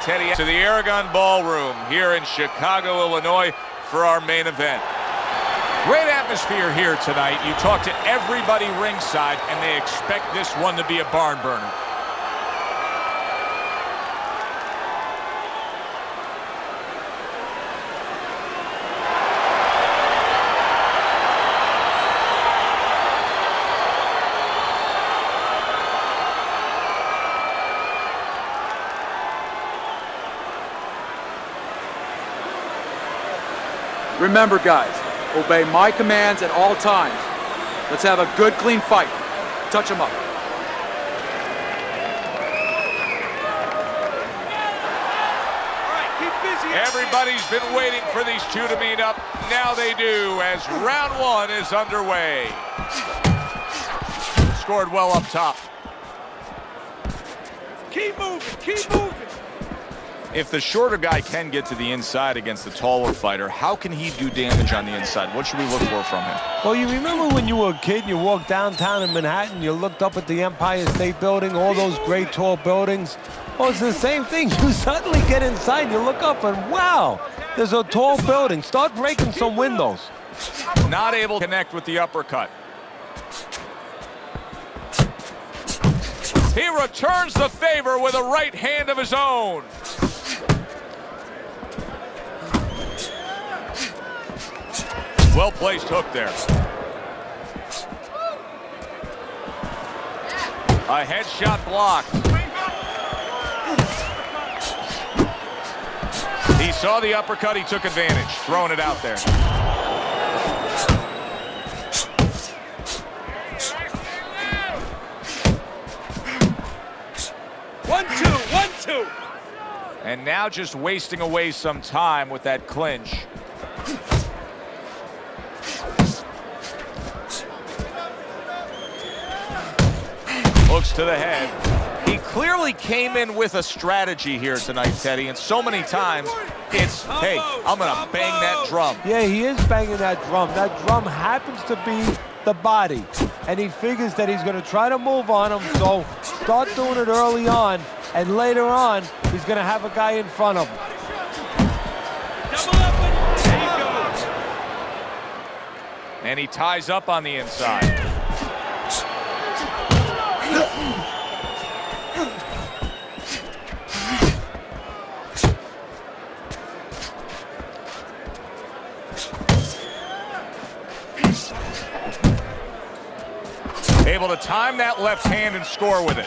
Teddy to the Aragon Ballroom here in Chicago, Illinois for our main event. Great atmosphere here tonight. You talk to everybody ringside and they expect this one to be a barn burner. Remember, guys, obey my commands at all times. Let's have a good, clean fight. Touch them up. Everybody's been waiting for these two to meet up. Now they do, as round one is underway. Scored well up top. Keep moving, keep moving. If the shorter guy can get to the inside against the taller fighter, how can he do damage on the inside? What should we look for from him? Well, you remember when you were a kid, you walked downtown in Manhattan, you looked up at the Empire State Building, all those great tall buildings. Well, it's the same thing. You suddenly get inside, you look up, and wow, there's a tall building. Start breaking some windows. Not able to connect with the uppercut. He returns the favor with a right hand of his own. Well-placed hook there. A headshot blocked. He saw the uppercut, he took advantage, throwing it out there. One, two. And now just wasting away some time with that clinch. Hooks to the head. He clearly came in with a strategy here tonight, Teddy, and so many times it's, hey, I'm gonna bang that drum. Yeah, he is banging that drum. That drum happens to be the body, and he figures that he's gonna try to move on him, so start doing it early on, and later on, he's gonna have a guy in front of him. Double up and there you go. And he ties up on the inside. Able to time that left hand and score with it.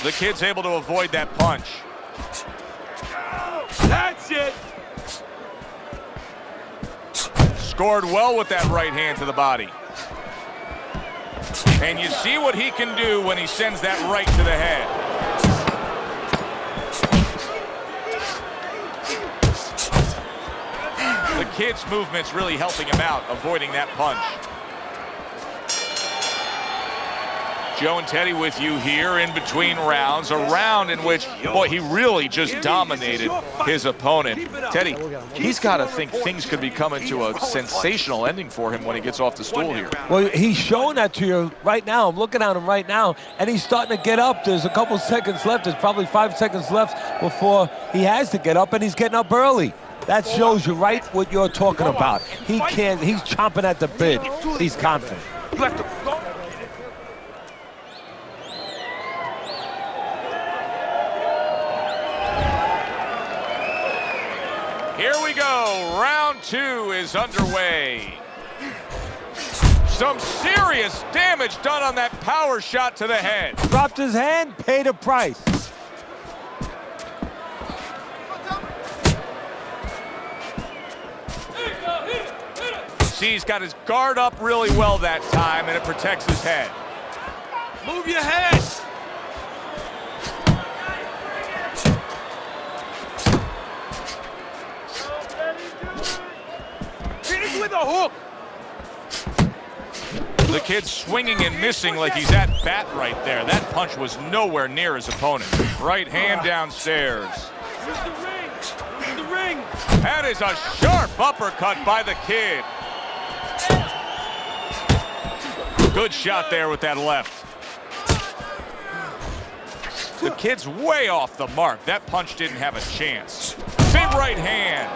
The kid's able to avoid that punch. That's it. Scored well with that right hand to the body. And you see what he can do when he sends that right to the head. The kid's movement's really helping him out, avoiding that punch. Joe and Teddy with you here in between rounds. A round in which, boy, he really just dominated his opponent. Teddy, he's got to think things could be coming to a sensational ending for him when he gets off the stool here. Well, he's showing that to you right now. I'm looking at him right now, and he's starting to get up. There's a couple seconds left. There's probably 5 seconds left before he has to get up, and he's getting up early. That shows you right what you're talking about. He's chomping at the bit. He's confident. Here we go. Round two is underway. Some serious damage done on that power shot to the head. Dropped his hand, paid a price. See, he's got his guard up really well that time, and it protects his head. Move your head. Finish with a hook. The kid swinging and missing like he's at bat right there. That punch was nowhere near his opponent. Right hand downstairs. Use the ring. Use the ring. That is a sharp uppercut by the kid. Good shot there with that left. The kid's way off the mark. That punch didn't have a chance. Big right hand.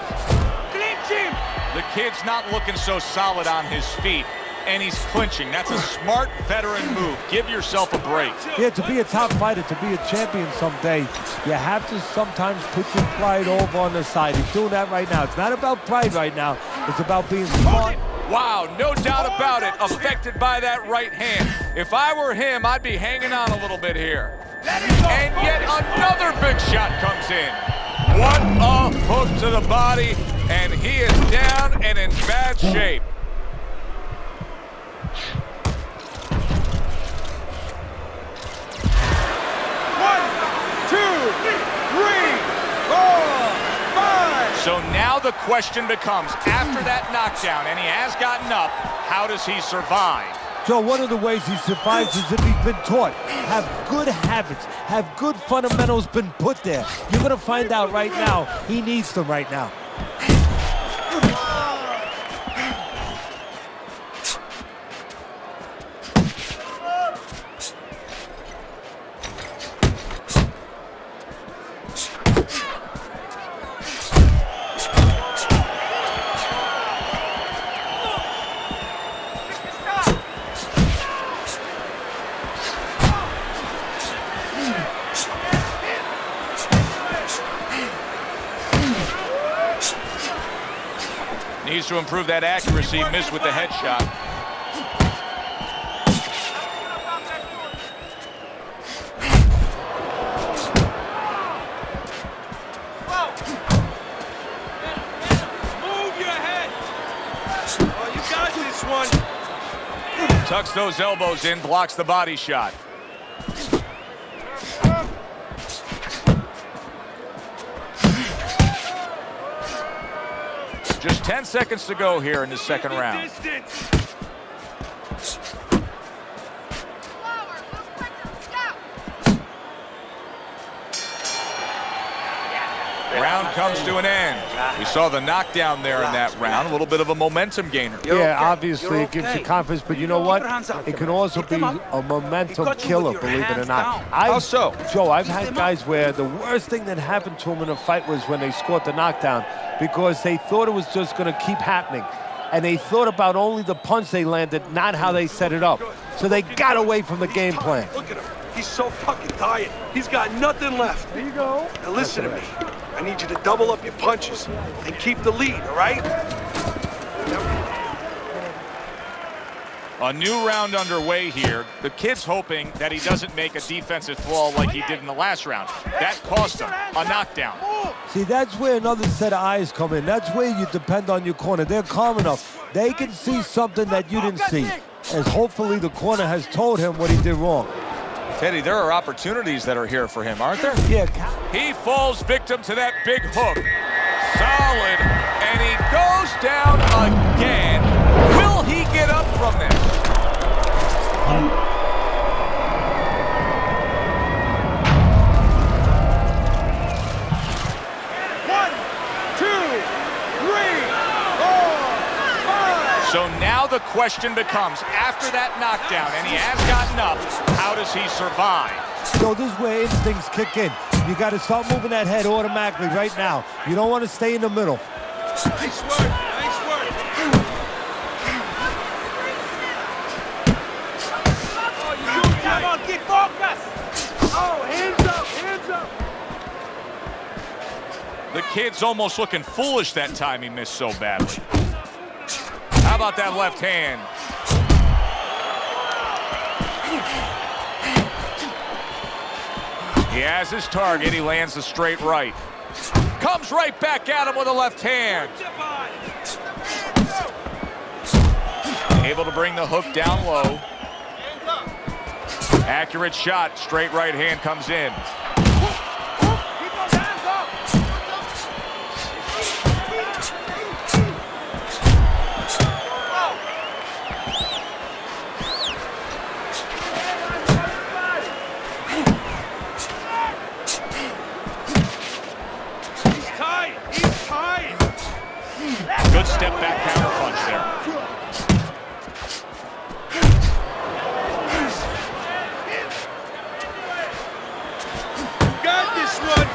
Clinch him. The kid's not looking so solid on his feet, and he's clinching. That's a smart veteran move. Give yourself a break. Yeah, to be a top fighter, to be a champion someday, you have to sometimes put your pride over on the side. He's doing that right now. It's not about pride right now. It's about being smart. Wow, no doubt about it. Affected by that right hand. If I were him, I'd be hanging on a little bit here. And yet another big shot comes in. What a hook to the body, and he is down and in bad shape. So now the question becomes, after that knockdown, and he has gotten up, how does he survive? So one of the ways he survives is if he's been taught. Have good habits, have good fundamentals been put there. You're gonna find out right now, he needs them right now. Needs to improve that accuracy, missed with the headshot. Move your head. Oh, you got this one. Tucks those elbows in, blocks the body shot. Just 10 seconds to go here in the second round. Distance. Round comes to an end. We saw the knockdown there in that round. A little bit of a momentum gainer. Yeah, obviously it gives you confidence, but you know what? It can also be a momentum killer, believe it or not. How so? Joe, I've had guys where the worst thing that happened to them in a fight was when they scored the knockdown because they thought it was just going to keep happening. And they thought about only the punch they landed, not how they set it up. So they got away from the game plan. Look at him. He's so fucking tired. He's got nothing left. There you go. Now listen to me. I need you to double up your punches and keep the lead, all right? A new round underway here. The kid's hoping that he doesn't make a defensive flaw like he did in the last round. That cost him a knockdown. See, that's where another set of eyes come in. That's where you depend on your corner. They're calm enough. They can see something that you didn't see. As hopefully the corner has told him what he did wrong. Teddy, there are opportunities that are here for him, aren't there? Yeah. He falls victim to that big hook. Solid, and he goes down again. Will he get up from this? So now the question becomes, after that knockdown, and he has gotten up, how does he survive? So this is where instincts kick in. You got to start moving that head automatically right now. You don't want to stay in the middle. Nice work, nice work. Oh, you do it. Come on, get focused. Oh, hands up, hands up. The kid's almost looking foolish that time he missed so badly. How about that left hand? He has his target. He lands a straight right. Comes right back at him with a left hand. Able to bring the hook down low. Accurate shot. Straight right hand comes in.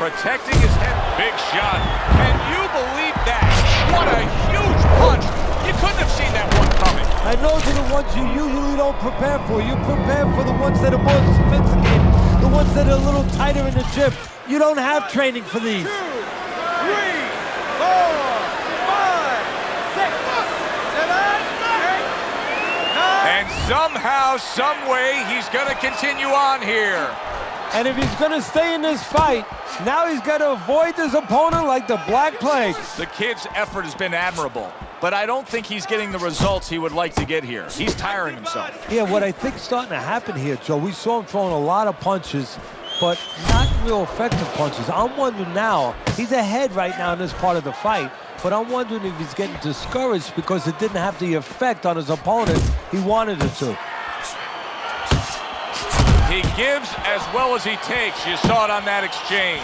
protecting his head. Big shot. Can you believe that? What a huge punch. You couldn't have seen that one coming. And those are the ones you usually don't prepare for. You prepare for the ones that are more sophisticated, the ones that are a little tighter in the gym. You don't have training for these. 2, 3, 4, 5, 6, 7, 8, 9. And somehow, some way, he's going to continue on here. And if he's going to stay in this fight, now he's got to avoid his opponent like the Black Plague. The kid's effort has been admirable, but I don't think he's getting the results he would like to get here. He's tiring himself. Yeah, what I think's starting to happen here, Joe, we saw him throwing a lot of punches, but not real effective punches. I'm wondering now, he's ahead right now in this part of the fight, but I'm wondering if he's getting discouraged because it didn't have the effect on his opponent he wanted it to. He gives as well as he takes. You saw it on that exchange.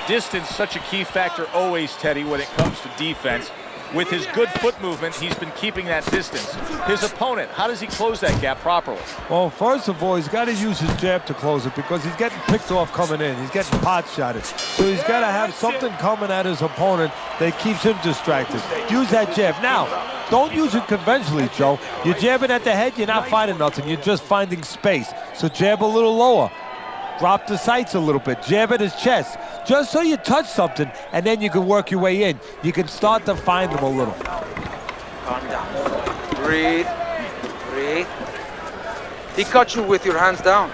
Distance, such a key factor always, Teddy, when it comes to defense. With his good foot movement, he's been keeping that distance. His opponent, how does he close that gap properly? Well, first of all, he's got to use his jab to close it because he's getting picked off coming in. He's getting pot-shotted. So he's got to have something coming at his opponent that keeps him distracted. Use that jab. Now, don't use it conventionally, Joe. You're jabbing at the head, you're not finding nothing. You're just finding space. So jab a little lower. Drop the sights a little bit. Jab at his chest. Just so you touch something, and then you can work your way in. You can start to find them a little. Calm down. Breathe. Breathe. He caught you with your hands down.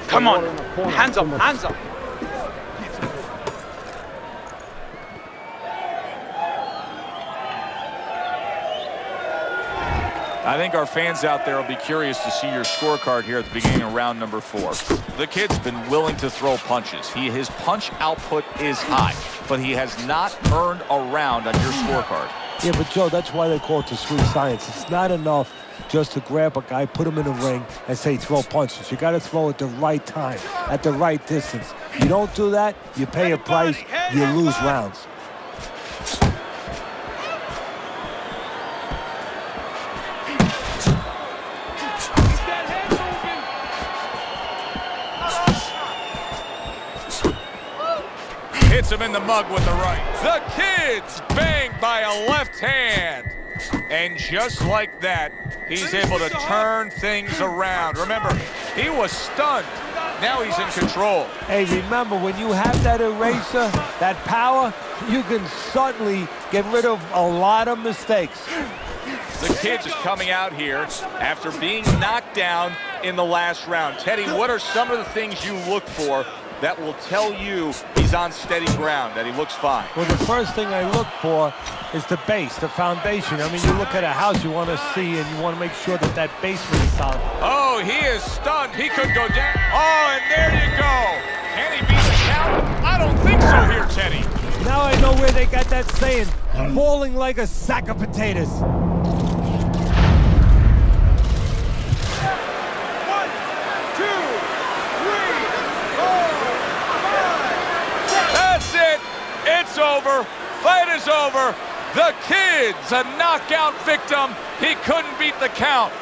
Come on. Hands up. Hands up. I think our fans out there will be curious to see your scorecard here at the beginning of round number 4. The kid's been willing to throw punches. His punch output is high, but he has not earned a round on your scorecard. Yeah, but Joe, that's why they call it the sweet science. It's not enough just to grab a guy, put him in a ring, and say throw punches. You got to throw at the right time, at the right distance. You don't do that, you pay a price, you lose rounds. Hits him in the mug with the right. The kid's banged by a left hand. And just like that, he's able to turn things around. Remember, he was stunned. Now he's in control. Hey, remember, when you have that eraser, that power, you can suddenly get rid of a lot of mistakes. The kid is coming out here after being knocked down in the last round. Teddy, what are some of the things you look for that will tell you he's on steady ground, that he looks fine? Well, the first thing I look for is the base, the foundation. I mean, you look at a house, you want to see, and you want to make sure that that basement is solid. Oh, he is stunned. He could go down. Oh, and there you go. Can he beat the count? I don't think so here, Teddy. Now I know where they got that saying, falling like a sack of potatoes. It's over. Fight is over. The kid's a knockout victim. He couldn't beat the count.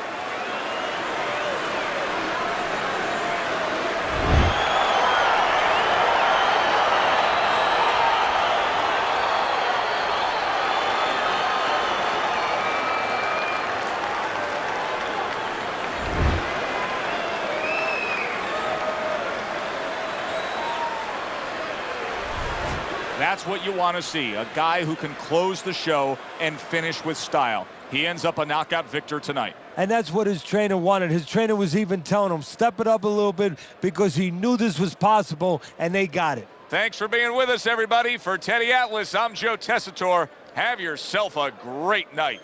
That's what you want to see, a guy who can close the show and finish with style. He ends up a knockout victor tonight. And that's what his trainer wanted. His trainer was even telling him, step it up a little bit, because he knew this was possible, and they got it. Thanks for being with us, everybody. For Teddy Atlas, I'm Joe Tessitore. Have yourself a great night.